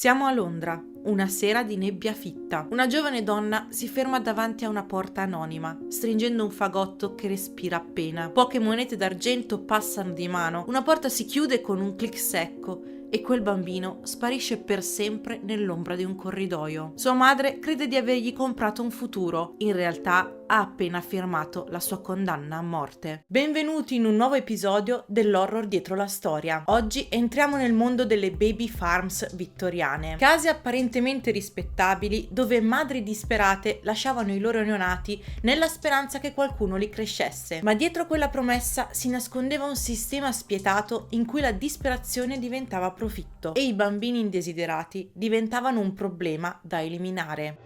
Siamo a Londra, una sera di nebbia fitta. Una giovane donna si ferma davanti a una porta anonima, stringendo un fagotto che respira appena. Poche monete d'argento passano di mano, una porta si chiude con un clic secco e quel bambino sparisce per sempre nell'ombra di un corridoio. Sua madre crede di avergli comprato un futuro, in realtà ha appena firmato la sua condanna a morte. Benvenuti in un nuovo episodio dell'horror dietro la storia. Oggi entriamo nel mondo delle baby farms vittoriane, case apparentemente rispettabili dove madri disperate lasciavano i loro neonati nella speranza che qualcuno li crescesse. Ma dietro quella promessa si nascondeva un sistema spietato in cui la disperazione diventava profitto e i bambini indesiderati diventavano un problema da eliminare.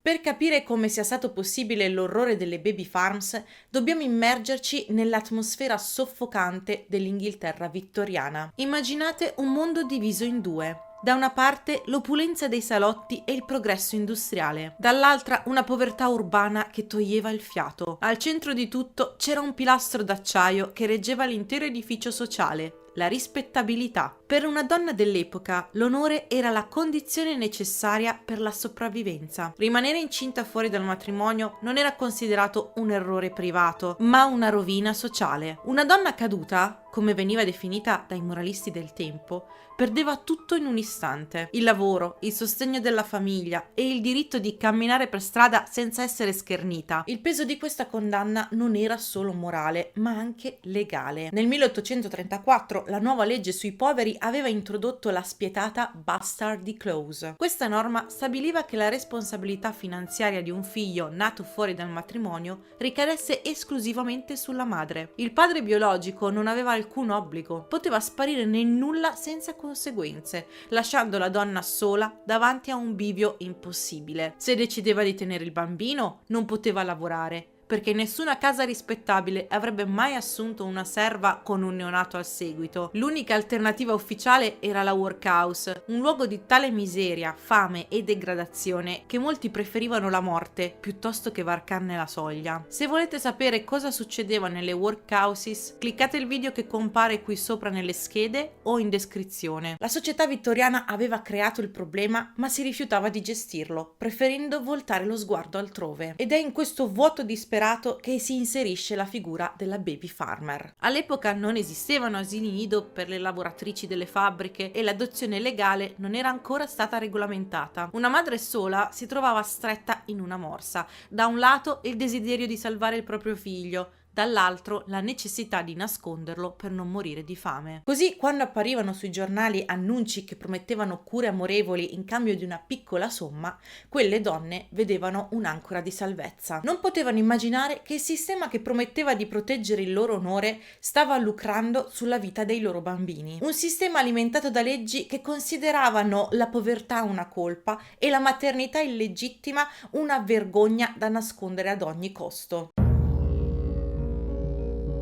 Per capire come sia stato possibile l'orrore delle baby farms, dobbiamo immergerci nell'atmosfera soffocante dell'Inghilterra vittoriana. Immaginate un mondo diviso in due. Da una parte l'opulenza dei salotti e il progresso industriale, dall'altra una povertà urbana che toglieva il fiato. Al centro di tutto c'era un pilastro d'acciaio che reggeva l'intero edificio sociale, la rispettabilità. Per una donna dell'epoca, l'onore era la condizione necessaria per la sopravvivenza. Rimanere incinta fuori dal matrimonio non era considerato un errore privato, ma una rovina sociale. Una donna caduta, come veniva definita dai moralisti del tempo, perdeva tutto in un istante. Il lavoro, il sostegno della famiglia e il diritto di camminare per strada senza essere schernita. Il peso di questa condanna non era solo morale, ma anche legale. Nel 1834 la nuova legge sui poveri aveva introdotto la spietata Bastardy Clause. Questa norma stabiliva che la responsabilità finanziaria di un figlio nato fuori dal matrimonio ricadesse esclusivamente sulla madre. Il padre biologico non aveva alcun obbligo, poteva sparire nel nulla senza conseguenze, lasciando la donna sola davanti a un bivio impossibile. Se decideva di tenere il bambino, non poteva lavorare, perché nessuna casa rispettabile avrebbe mai assunto una serva con un neonato al seguito. L'unica alternativa ufficiale era la workhouse, un luogo di tale miseria, fame e degradazione che molti preferivano la morte piuttosto che varcarne la soglia. Se volete sapere cosa succedeva nelle workhouses, cliccate il video che compare qui sopra nelle schede o in descrizione. La società vittoriana aveva creato il problema, ma si rifiutava di gestirlo, preferendo voltare lo sguardo altrove. Ed è in questo vuoto disperato che si inserisce la figura della baby farmer. All'epoca non esistevano asili nido per le lavoratrici delle fabbriche e l'adozione legale non era ancora stata regolamentata. Una madre sola si trovava stretta in una morsa. Da un lato il desiderio di salvare il proprio figlio, dall'altro la necessità di nasconderlo per non morire di fame. Così, quando apparivano sui giornali annunci che promettevano cure amorevoli in cambio di una piccola somma, quelle donne vedevano un'ancora di salvezza. Non potevano immaginare che il sistema che prometteva di proteggere il loro onore stava lucrando sulla vita dei loro bambini. Un sistema alimentato da leggi che consideravano la povertà una colpa e la maternità illegittima una vergogna da nascondere ad ogni costo.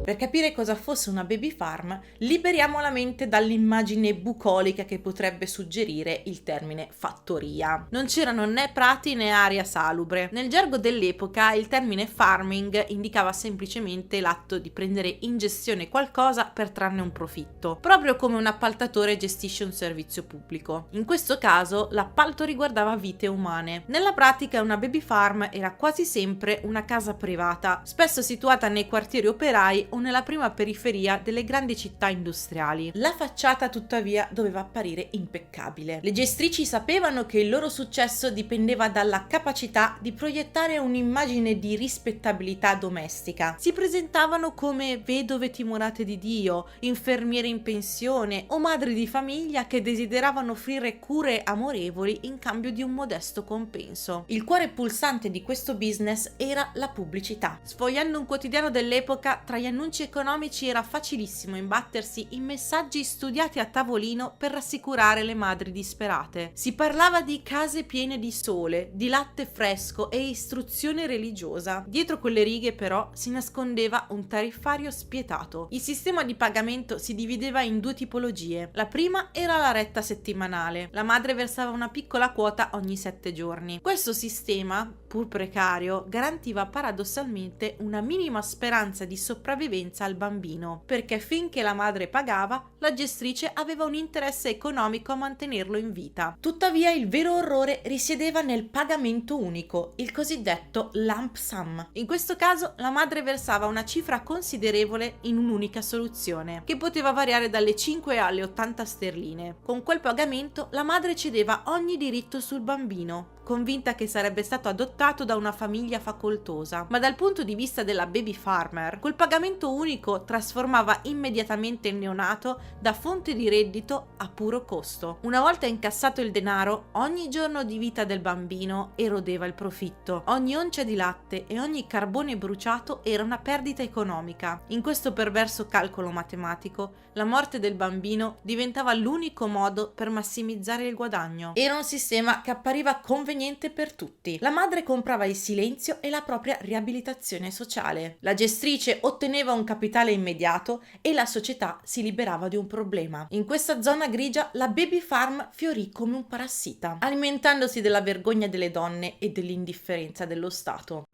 Per capire cosa fosse una baby farm, liberiamo la mente dall'immagine bucolica che potrebbe suggerire il termine fattoria. Non c'erano né prati né aria salubre. Nel gergo dell'epoca il termine farming indicava semplicemente l'atto di prendere in gestione qualcosa per trarne un profitto, proprio come un appaltatore gestisce un servizio pubblico. In questo caso l'appalto riguardava vite umane. Nella pratica una baby farm era quasi sempre una casa privata, spesso situata nei quartieri operai o nella prima periferia delle grandi città industriali. La facciata tuttavia doveva apparire impeccabile. Le gestrici sapevano che il loro successo dipendeva dalla capacità di proiettare un'immagine di rispettabilità domestica. Si presentavano come vedove timorate di Dio, infermiere in pensione o madri di famiglia che desideravano offrire cure amorevoli in cambio di un modesto compenso. Il cuore pulsante di questo business era la pubblicità. Sfogliando un quotidiano dell'epoca, tra gli annunci economici era facilissimo imbattersi in messaggi studiati a tavolino per rassicurare le madri disperate. Si parlava di case piene di sole, di latte fresco e istruzione religiosa. Dietro quelle righe però si nascondeva un tariffario spietato. Il sistema di pagamento si divideva in due tipologie. La prima era la retta settimanale. La madre versava una piccola quota ogni 7 giorni. Questo sistema, seppur precario, garantiva paradossalmente una minima speranza di sopravvivenza al bambino, perché finché la madre pagava, la gestrice aveva un interesse economico a mantenerlo in vita. Tuttavia il vero orrore risiedeva nel pagamento unico, il cosiddetto lump sum. In questo caso la madre versava una cifra considerevole in un'unica soluzione, che poteva variare dalle 5 alle 80 sterline. Con quel pagamento la madre cedeva ogni diritto sul bambino, convinta che sarebbe stato adottato da una famiglia facoltosa. Ma dal punto di vista della baby farmer, quel pagamento unico trasformava immediatamente il neonato da fonte di reddito a puro costo. Una volta incassato il denaro, ogni giorno di vita del bambino erodeva il profitto. Ogni oncia di latte e ogni carbone bruciato era una perdita economica. In questo perverso calcolo matematico, la morte del bambino diventava l'unico modo per massimizzare il guadagno. Era un sistema che appariva conveniente per tutti. La madre comprava il silenzio e la propria riabilitazione sociale. La gestrice otteneva un capitale immediato e la società si liberava di un problema. In questa zona grigia la baby farm fiorì come un parassita, alimentandosi della vergogna delle donne e dell'indifferenza dello Stato.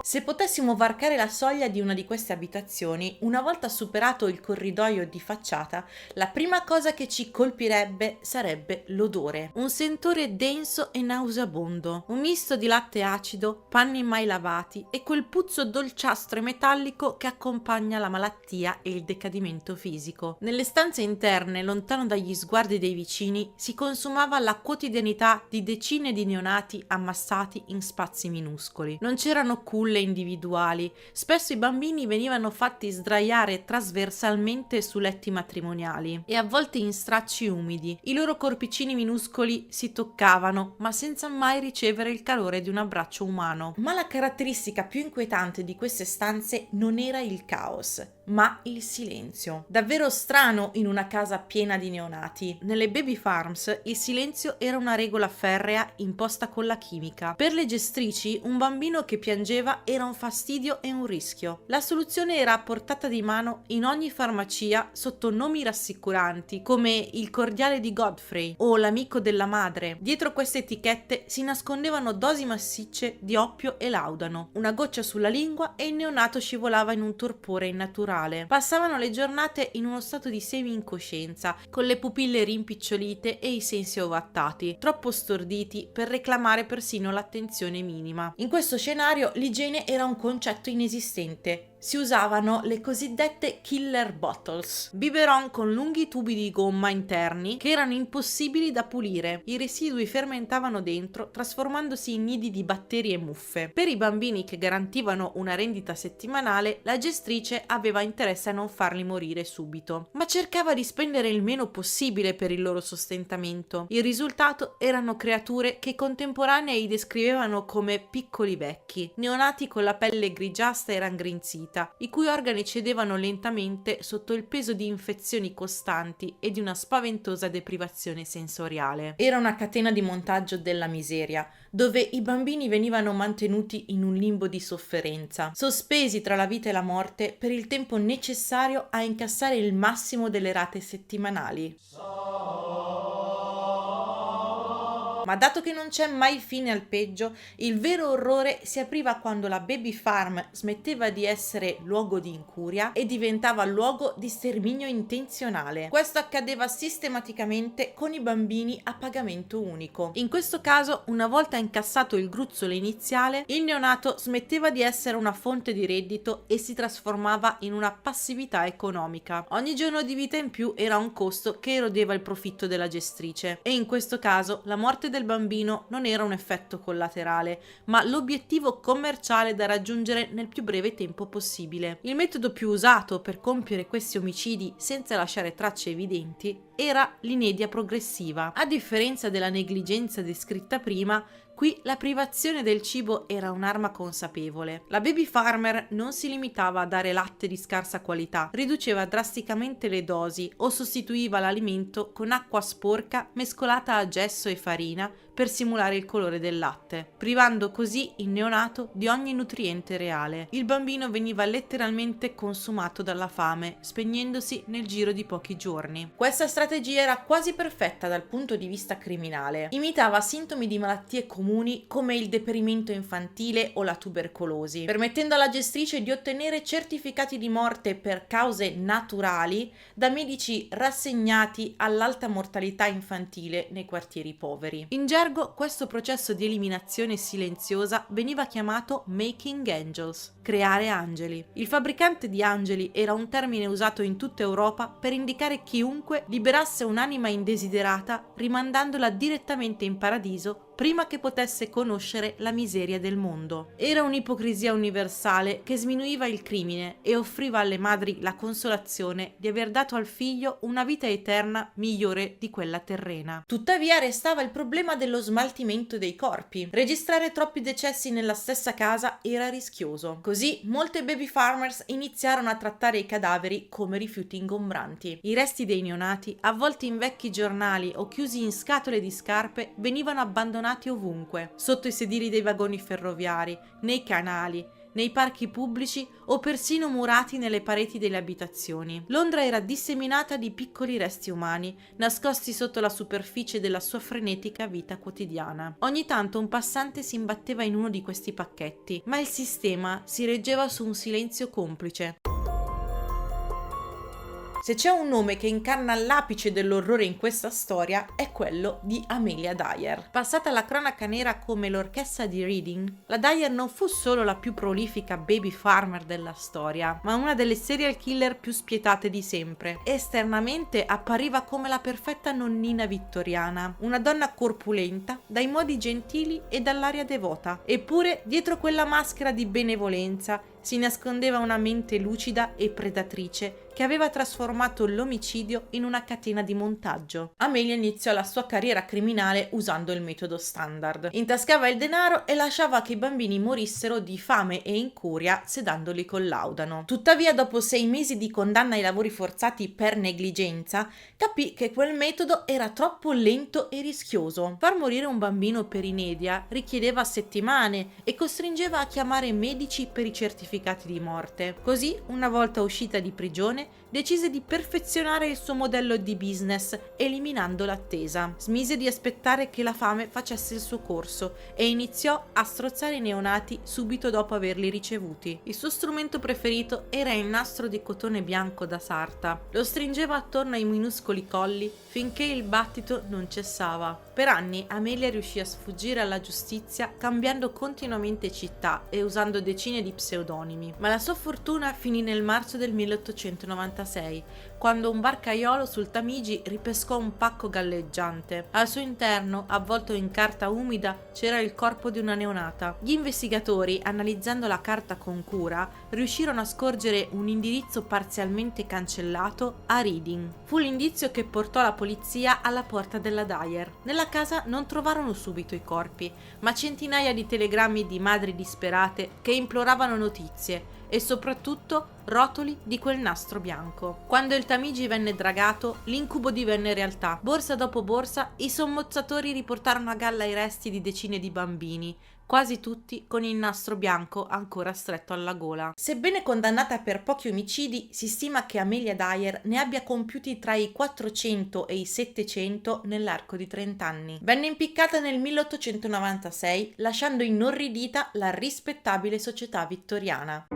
Se potessimo varcare la soglia di una di queste abitazioni, una volta superato il corridoio di facciata, la prima cosa che ci colpirebbe sarebbe l'odore. Un sentore denso e nauseabondo, un misto di latte acido, panni mai lavati e quel puzzo dolciastro e metallico che accompagna la malattia e il decadimento fisico. Nelle stanze interne, lontano dagli sguardi dei vicini, si consumava la quotidianità di decine di neonati ammassati in spazi minuscoli. Non c'erano culle individuali, spesso i bambini venivano fatti sdraiare trasversalmente su letti matrimoniali e avvolti in stracci umidi. I loro corpicini minuscoli si toccavano, ma senza mai ricevere il calore di un abbraccio umano. Ma la caratteristica più inquietante di queste stanze non era il caos, ma il silenzio. Davvero strano in una casa piena di neonati. Nelle baby farms il silenzio era una regola ferrea imposta con la chimica. Per le gestrici un bambino che piangeva era un fastidio e un rischio. La soluzione era a portata di mano in ogni farmacia sotto nomi rassicuranti come il cordiale di Godfrey o l'amico della madre. Dietro queste etichette si nascondevano dosi massicce di oppio e laudano. Una goccia sulla lingua e il neonato scivolava in un torpore innaturale. Passavano le giornate in uno stato di semi-incoscienza, con le pupille rimpicciolite e i sensi ovattati, troppo storditi per reclamare persino l'attenzione minima. In questo scenario l'igiene era un concetto inesistente. Si usavano le cosiddette killer bottles, biberon con lunghi tubi di gomma interni che erano impossibili da pulire. I residui fermentavano dentro, trasformandosi in nidi di batteri e muffe. Per i bambini che garantivano una rendita settimanale, la gestrice aveva interesse a non farli morire subito, ma cercava di spendere il meno possibile per il loro sostentamento. Il risultato erano creature che i contemporanei descrivevano come piccoli vecchi, neonati con la pelle grigiastra e raggrinzita, i cui organi cedevano lentamente sotto il peso di infezioni costanti e di una spaventosa deprivazione sensoriale. Era una catena di montaggio della miseria, dove i bambini venivano mantenuti in un limbo di sofferenza, sospesi tra la vita e la morte per il tempo necessario a incassare il massimo delle rate settimanali. Ma dato che non c'è mai fine al peggio, il vero orrore si apriva quando la baby farm smetteva di essere luogo di incuria e diventava luogo di sterminio intenzionale. Questo accadeva sistematicamente con i bambini a pagamento unico. In questo caso, una volta incassato il gruzzolo iniziale, il neonato smetteva di essere una fonte di reddito e si trasformava in una passività economica. Ogni giorno di vita in più era un costo che erodeva il profitto della gestrice e in questo caso la morte del bambino non era un effetto collaterale, ma l'obiettivo commerciale da raggiungere nel più breve tempo possibile. Il metodo più usato per compiere questi omicidi senza lasciare tracce evidenti era l'inedia progressiva. A differenza della negligenza descritta prima, qui la privazione del cibo era un'arma consapevole. La baby farmer non si limitava a dare latte di scarsa qualità, riduceva drasticamente le dosi o sostituiva l'alimento con acqua sporca mescolata a gesso e farina per simulare il colore del latte, privando così il neonato di ogni nutriente reale. Il bambino veniva letteralmente consumato dalla fame, spegnendosi nel giro di pochi giorni. Questa strategia era quasi perfetta dal punto di vista criminale. Imitava sintomi di malattie comuni come il deperimento infantile o la tubercolosi, permettendo alla gestrice di ottenere certificati di morte per cause naturali da medici rassegnati all'alta mortalità infantile nei quartieri poveri. In gergo, questo processo di eliminazione silenziosa veniva chiamato making angels, creare angeli. Il fabbricante di angeli era un termine usato in tutta Europa per indicare chiunque liberasse un'anima indesiderata rimandandola direttamente in paradiso prima che potesse conoscere la miseria del mondo. Era un'ipocrisia universale che sminuiva il crimine e offriva alle madri la consolazione di aver dato al figlio una vita eterna migliore di quella terrena. Tuttavia restava il problema dello smaltimento dei corpi. Registrare troppi decessi nella stessa casa era rischioso. Così molte baby farmers iniziarono a trattare i cadaveri come rifiuti ingombranti. I resti dei neonati, avvolti in vecchi giornali o chiusi in scatole di scarpe, venivano abbandonati ovunque, sotto i sedili dei vagoni ferroviari, nei canali, nei parchi pubblici o persino murati nelle pareti delle abitazioni. Londra era disseminata di piccoli resti umani, nascosti sotto la superficie della sua frenetica vita quotidiana. Ogni tanto un passante si imbatteva in uno di questi pacchetti, ma il sistema si reggeva su un silenzio complice. Se c'è un nome che incarna l'apice dell'orrore in questa storia è quello di Amelia Dyer. Passata alla cronaca nera come l'orchestra di Reading, la Dyer non fu solo la più prolifica baby farmer della storia, ma una delle serial killer più spietate di sempre. Esternamente appariva come la perfetta nonnina vittoriana, una donna corpulenta, dai modi gentili e dall'aria devota. Eppure, dietro quella maschera di benevolenza si nascondeva una mente lucida e predatrice che aveva trasformato l'omicidio in una catena di montaggio. Amelia iniziò la sua carriera criminale usando il metodo standard. Intascava il denaro e lasciava che i bambini morissero di fame e incuria sedandoli col laudano. Tuttavia, dopo 6 mesi di condanna ai lavori forzati per negligenza, capì che quel metodo era troppo lento e rischioso. Far morire un bambino per inedia richiedeva settimane e costringeva a chiamare medici per i certificati di morte. Così, una volta uscita di prigione, decise di perfezionare il suo modello di business, eliminando l'attesa. Smise di aspettare che la fame facesse il suo corso e iniziò a strozzare i neonati subito dopo averli ricevuti. Il suo strumento preferito era il nastro di cotone bianco da sarta. Lo stringeva attorno ai minuscoli colli finché il battito non cessava. Per anni Amelia riuscì a sfuggire alla giustizia cambiando continuamente città e usando decine di pseudonimi, ma la sua fortuna finì nel marzo del 1896, quando un barcaiolo sul Tamigi ripescò un pacco galleggiante. Al suo interno, avvolto in carta umida, c'era il corpo di una neonata. Gli investigatori, analizzando la carta con cura, riuscirono a scorgere un indirizzo parzialmente cancellato a Reading. Fu l'indizio che portò la polizia alla porta della Dyer. Nella casa non trovarono subito i corpi, ma centinaia di telegrammi di madri disperate che imploravano notizie e soprattutto rotoli di quel nastro bianco. Quando il Tamigi venne dragato, l'incubo divenne realtà. Borsa dopo borsa, i sommozzatori riportarono a galla i resti di decine di bambini, quasi tutti con il nastro bianco ancora stretto alla gola. Sebbene condannata per pochi omicidi, si stima che Amelia Dyer ne abbia compiuti tra i 400 e i 700 nell'arco di 30 anni. Venne impiccata nel 1896, lasciando inorridita la rispettabile società vittoriana.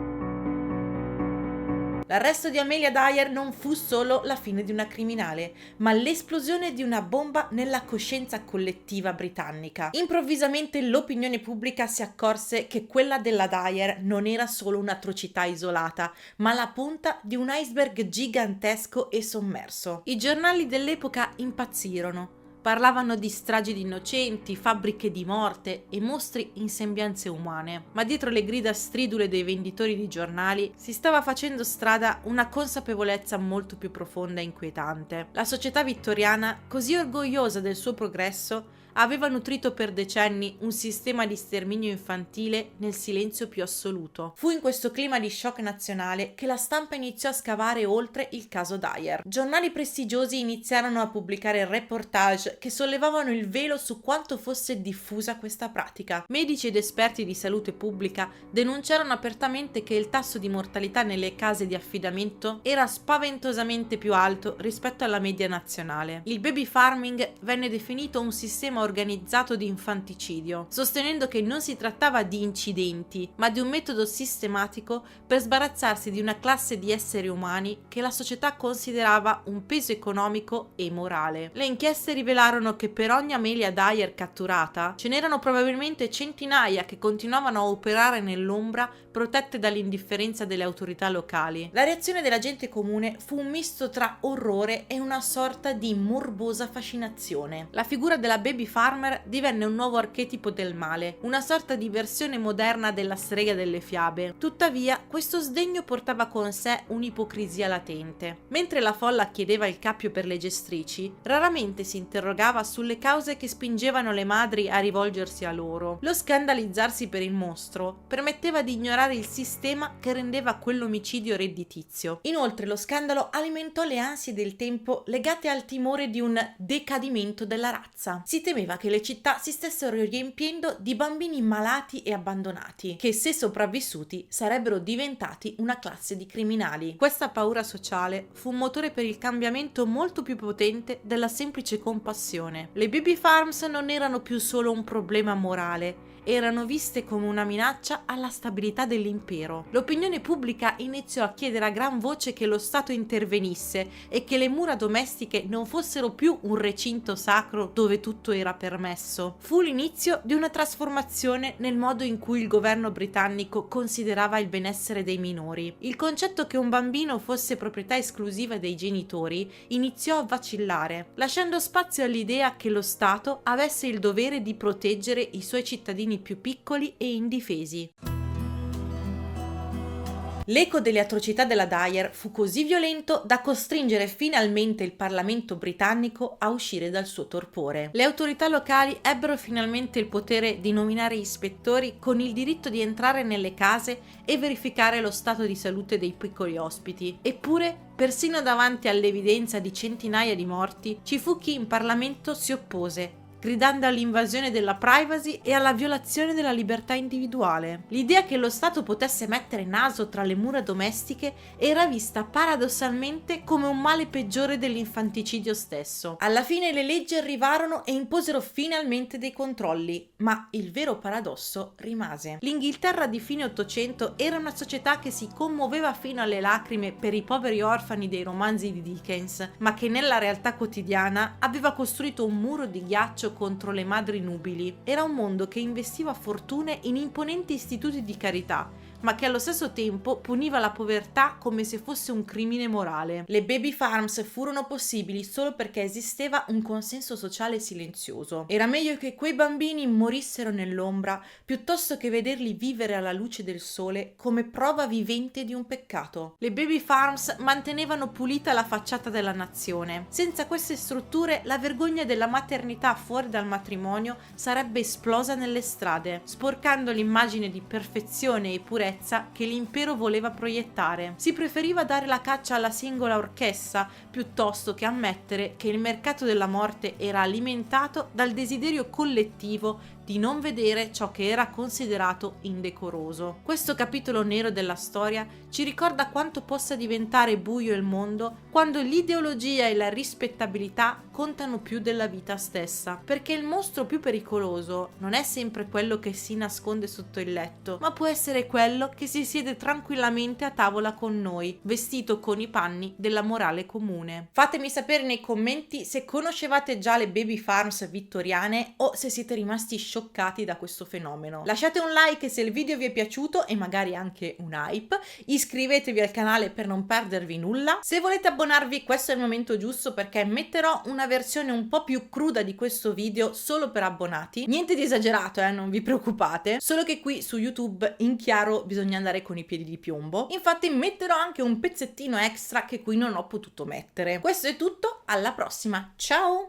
L'arresto di Amelia Dyer non fu solo la fine di una criminale, ma l'esplosione di una bomba nella coscienza collettiva britannica. Improvvisamente l'opinione pubblica si accorse che quella della Dyer non era solo un'atrocità isolata, ma la punta di un iceberg gigantesco e sommerso. I giornali dell'epoca impazzirono. Parlavano di stragi di innocenti, fabbriche di morte e mostri in sembianze umane. Ma dietro le grida stridule dei venditori di giornali si stava facendo strada una consapevolezza molto più profonda e inquietante. La società vittoriana, così orgogliosa del suo progresso, aveva nutrito per decenni un sistema di sterminio infantile nel silenzio più assoluto. Fu in questo clima di shock nazionale che la stampa iniziò a scavare oltre il caso Dyer. Giornali prestigiosi iniziarono a pubblicare reportage che sollevavano il velo su quanto fosse diffusa questa pratica. Medici ed esperti di salute pubblica denunciarono apertamente che il tasso di mortalità nelle case di affidamento era spaventosamente più alto rispetto alla media nazionale. Il baby farming venne definito un sistema organizzato di infanticidio, sostenendo che non si trattava di incidenti, ma di un metodo sistematico per sbarazzarsi di una classe di esseri umani che la società considerava un peso economico e morale. Le inchieste rivelarono che per ogni Amelia Dyer catturata ce n'erano probabilmente centinaia che continuavano a operare nell'ombra, protette dall'indifferenza delle autorità locali. La reazione della gente comune fu un misto tra orrore e una sorta di morbosa fascinazione. La figura della baby farmer divenne un nuovo archetipo del male, una sorta di versione moderna della strega delle fiabe. Tuttavia, questo sdegno portava con sé un'ipocrisia latente. Mentre la folla chiedeva il cappio per le gestrici, raramente si interrogava sulle cause che spingevano le madri a rivolgersi a loro. Lo scandalizzarsi per il mostro permetteva di ignorare il sistema che rendeva quell'omicidio redditizio. Inoltre lo scandalo alimentò le ansie del tempo legate al timore di un decadimento della razza. Si temeva che le città si stessero riempiendo di bambini malati e abbandonati, che se sopravvissuti sarebbero diventati una classe di criminali. Questa paura sociale fu un motore per il cambiamento molto più potente della semplice compassione. Le baby farms non erano più solo un problema morale, erano viste come una minaccia alla stabilità dell'impero. L'opinione pubblica iniziò a chiedere a gran voce che lo Stato intervenisse e che le mura domestiche non fossero più un recinto sacro dove tutto era permesso. Fu l'inizio di una trasformazione nel modo in cui il governo britannico considerava il benessere dei minori. Il concetto che un bambino fosse proprietà esclusiva dei genitori iniziò a vacillare, lasciando spazio all'idea che lo Stato avesse il dovere di proteggere i suoi cittadini più piccoli e indifesi. L'eco delle atrocità della Dyer fu così violento da costringere finalmente il Parlamento britannico a uscire dal suo torpore. Le autorità locali ebbero finalmente il potere di nominare ispettori con il diritto di entrare nelle case e verificare lo stato di salute dei piccoli ospiti. Eppure, persino davanti all'evidenza di centinaia di morti, ci fu chi in Parlamento si oppose, gridando all'invasione della privacy e alla violazione della libertà individuale. L'idea che lo Stato potesse mettere naso tra le mura domestiche era vista paradossalmente come un male peggiore dell'infanticidio stesso. Alla fine le leggi arrivarono e imposero finalmente dei controlli, ma il vero paradosso rimase. L'Inghilterra di fine Ottocento era una società che si commuoveva fino alle lacrime per i poveri orfani dei romanzi di Dickens, ma che nella realtà quotidiana aveva costruito un muro di ghiaccio contro le madri nubili. Era un mondo che investiva fortune in imponenti istituti di carità, ma che allo stesso tempo puniva la povertà come se fosse un crimine morale. Le baby farms furono possibili solo perché esisteva un consenso sociale silenzioso. Era meglio che quei bambini morissero nell'ombra piuttosto che vederli vivere alla luce del sole come prova vivente di un peccato. Le baby farms mantenevano pulita la facciata della nazione. Senza queste strutture la vergogna della maternità fuori dal matrimonio sarebbe esplosa nelle strade, sporcando l'immagine di perfezione e purezza che l'impero voleva proiettare. Si preferiva dare la caccia alla singola orchessa piuttosto che ammettere che il mercato della morte era alimentato dal desiderio collettivo di non vedere ciò che era considerato indecoroso. Questo capitolo nero della storia ci ricorda quanto possa diventare buio il mondo quando l'ideologia e la rispettabilità contano più della vita stessa, perché il mostro più pericoloso non è sempre quello che si nasconde sotto il letto, ma può essere quello che si siede tranquillamente a tavola con noi, vestito con i panni della morale comune. Fatemi sapere nei commenti se conoscevate già le baby farms vittoriane o se siete rimasti scioccati da questo fenomeno. Lasciate un like se il video vi è piaciuto e magari anche un hype, iscrivetevi al canale per non perdervi nulla. Se volete abbonarvi, questo è il momento giusto perché metterò una versione un po' più cruda di questo video solo per abbonati. Niente di esagerato, non vi preoccupate, solo che qui su YouTube in chiaro bisogna andare con i piedi di piombo. Infatti metterò anche un pezzettino extra che qui non ho potuto mettere. Questo è tutto, alla prossima, ciao!